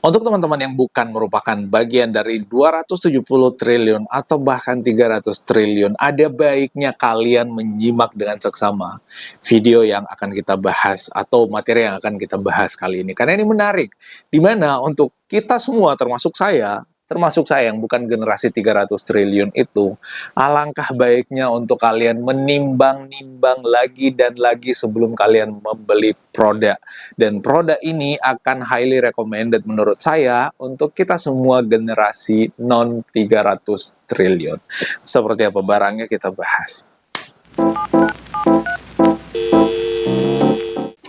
Untuk teman-teman yang bukan merupakan bagian dari 270 triliun atau bahkan 300 triliun, ada baiknya kalian menyimak dengan seksama video yang akan kita bahas atau materi yang akan kita bahas kali ini. Karena ini menarik, di mana untuk kita semua termasuk saya yang bukan generasi 300 triliun itu, alangkah baiknya untuk kalian menimbang-nimbang lagi dan lagi sebelum kalian membeli produk. Dan produk ini akan highly recommended menurut saya untuk kita semua generasi non 300 triliun. Seperti apa barangnya kita bahas.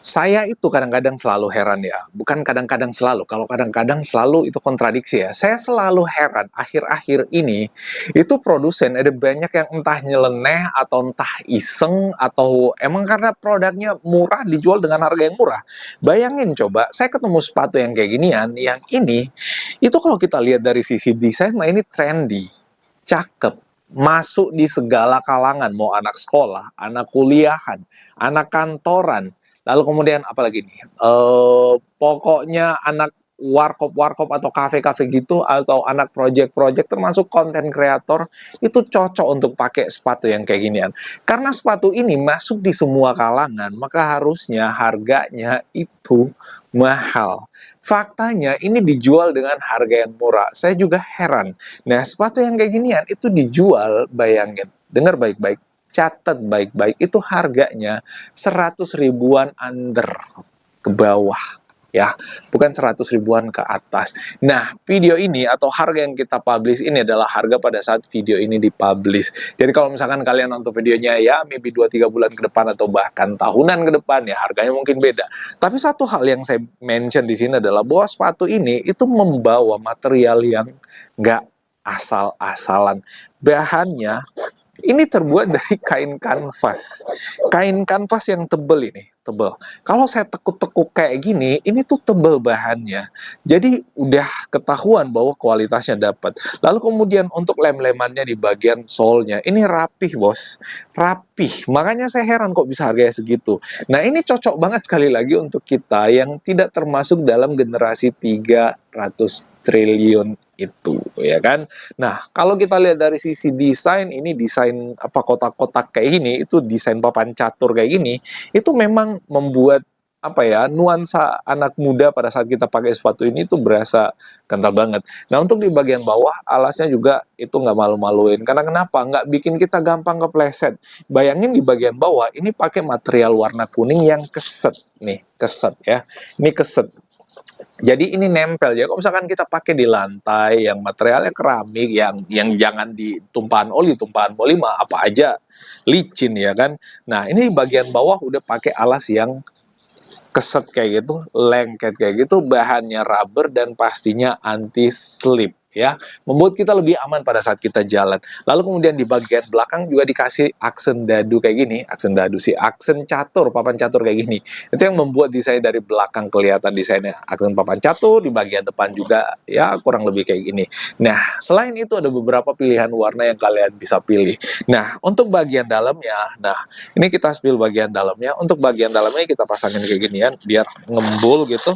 Saya itu kadang-kadang selalu heran ya, bukan kadang-kadang selalu, kalau kadang-kadang selalu itu kontradiksi ya. Saya selalu heran, akhir-akhir ini, itu produsen ada banyak yang entah nyeleneh, atau entah iseng, atau emang karena produknya murah, dijual dengan harga yang murah. Bayangin coba, saya ketemu sepatu yang kayak ginian, yang ini, itu kalau kita lihat dari sisi desain, ini trendy, cakep, masuk di segala kalangan, mau anak sekolah, anak kuliahan, anak kantoran, lalu kemudian apalagi nih, pokoknya anak warkop-warkop atau kafe-kafe gitu, atau anak project-project termasuk konten kreator, itu cocok untuk pakai sepatu yang kayak ginian. Karena sepatu ini masuk di semua kalangan, maka harusnya harganya itu mahal. Faktanya ini dijual dengan harga yang murah. Saya juga heran. Nah, sepatu yang kayak ginian itu dijual, bayangin, dengar baik-baik, catat baik-baik, itu harganya 100 ribuan under ke bawah ya, bukan 100 ribuan ke atas. Nah, video ini atau harga yang kita publish ini adalah harga pada saat video ini dipublish. Jadi kalau misalkan kalian nonton videonya ya maybe 2-3 bulan ke depan atau bahkan tahunan ke depan ya, harganya mungkin beda. Tapi satu hal yang saya mention di sini adalah bahwa sepatu ini itu membawa material yang nggak asal-asalan. Bahannya ini terbuat dari kain kanvas. Kain kanvas yang tebel ini, tebel. Kalau saya tekuk-tekuk kayak gini, ini tuh tebel bahannya. Jadi udah ketahuan bahwa kualitasnya dapat. Lalu kemudian untuk lem-lemannya di bagian solnya, ini rapih bos. Rapih. Makanya saya heran kok bisa harganya segitu. Nah ini cocok banget sekali lagi untuk kita yang tidak termasuk dalam generasi 300 triliun itu, ya kan? Nah, kalau kita lihat dari sisi desain, ini desain apa kotak-kotak kayak gini, itu desain papan catur kayak gini, itu memang membuat apa ya, nuansa anak muda pada saat kita pakai sepatu ini tuh berasa kental banget. Nah, untuk di bagian bawah, alasnya juga itu nggak malu-maluin. Karena kenapa? Nggak bikin kita gampang kepleset. Bayangin di bagian bawah, ini pakai material warna kuning yang keset. Nih, keset ya. Ini keset. Jadi ini nempel ya. Kalau misalkan kita pakai di lantai yang materialnya keramik, yang jangan ditumpahan oli mah apa aja licin ya kan. Nah ini di bagian bawah udah pakai alas yang keset kayak gitu, lengket kayak gitu, bahannya rubber dan pastinya anti slip ya, membuat kita lebih aman pada saat kita jalan. Lalu kemudian di bagian belakang juga dikasih aksen dadu kayak gini, aksen dadu sih, aksen catur, papan catur kayak gini. Itu yang membuat desain dari belakang kelihatan desainnya aksen papan catur, di bagian depan juga ya kurang lebih kayak gini. Nah, selain itu ada beberapa pilihan warna yang kalian bisa pilih. Nah, untuk bagian dalamnya, nah ini kita spill bagian dalamnya. Untuk bagian dalamnya kita pasangin kayak ginian biar ngembul gitu.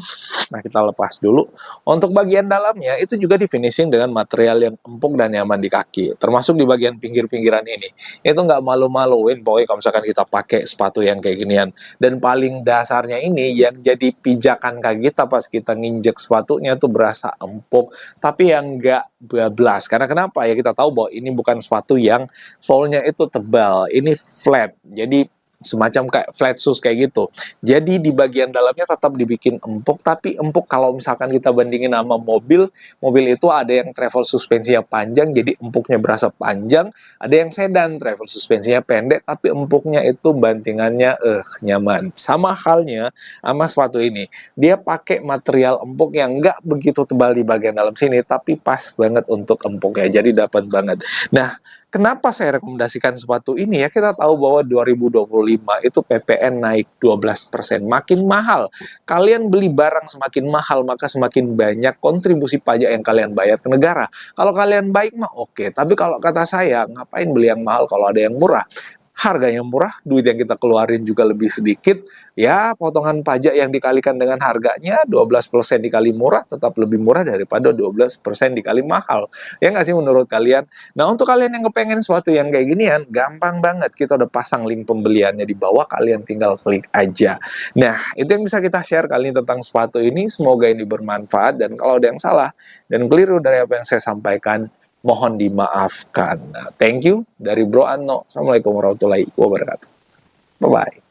Nah, kita lepas dulu. Untuk bagian dalamnya itu juga di finishing dengan material yang empuk dan nyaman di kaki. Termasuk di bagian pinggir-pinggiran ini. Itu nggak malu-maluin pokoknya kalau misalkan kita pakai sepatu yang kayak ginian. Dan paling dasarnya ini yang jadi pijakan kaki kita pas kita nginjek sepatunya tuh berasa empuk. Tapi yang nggak bablas. Karena kenapa? Ya kita tahu bahwa ini bukan sepatu yang solnya itu tebal. Ini flat. Jadi semacam kayak flat shoes kayak gitu. Jadi di bagian dalamnya tetap dibikin empuk, tapi empuk kalau misalkan kita bandingin sama mobil, mobil itu ada yang travel suspensinya panjang, jadi empuknya berasa panjang. Ada yang sedan, travel suspensinya pendek, tapi empuknya itu bantingannya nyaman. Sama halnya sama sepatu ini. Dia pakai material empuk yang nggak begitu tebal di bagian dalam sini, tapi pas banget untuk empuknya, jadi dapat banget. Nah, kenapa saya rekomendasikan sepatu ini ya? Kita tahu bahwa 2025 itu PPN naik 12%, makin mahal. Kalian beli barang semakin mahal, maka semakin banyak kontribusi pajak yang kalian bayar ke negara. Kalau kalian baik mah oke, tapi kalau kata saya, ngapain beli yang mahal kalau ada yang murah? harganya murah, duit yang kita keluarin juga lebih sedikit, ya potongan pajak yang dikalikan dengan harganya 12% dikali murah tetap lebih murah daripada 12% dikali mahal. Ya nggak sih menurut kalian? Nah, untuk kalian yang kepengen sesuatu yang kayak ginian, gampang banget. Kita udah pasang link pembeliannya di bawah, kalian tinggal klik aja. Nah, itu yang bisa kita share kali ini tentang sepatu ini. Semoga ini bermanfaat, dan kalau ada yang salah dan keliru dari apa yang saya sampaikan, mohon dimaafkan. Nah, thank you dari Bro Anno. Assalamualaikum warahmatullahi wabarakatuh. Bye-bye.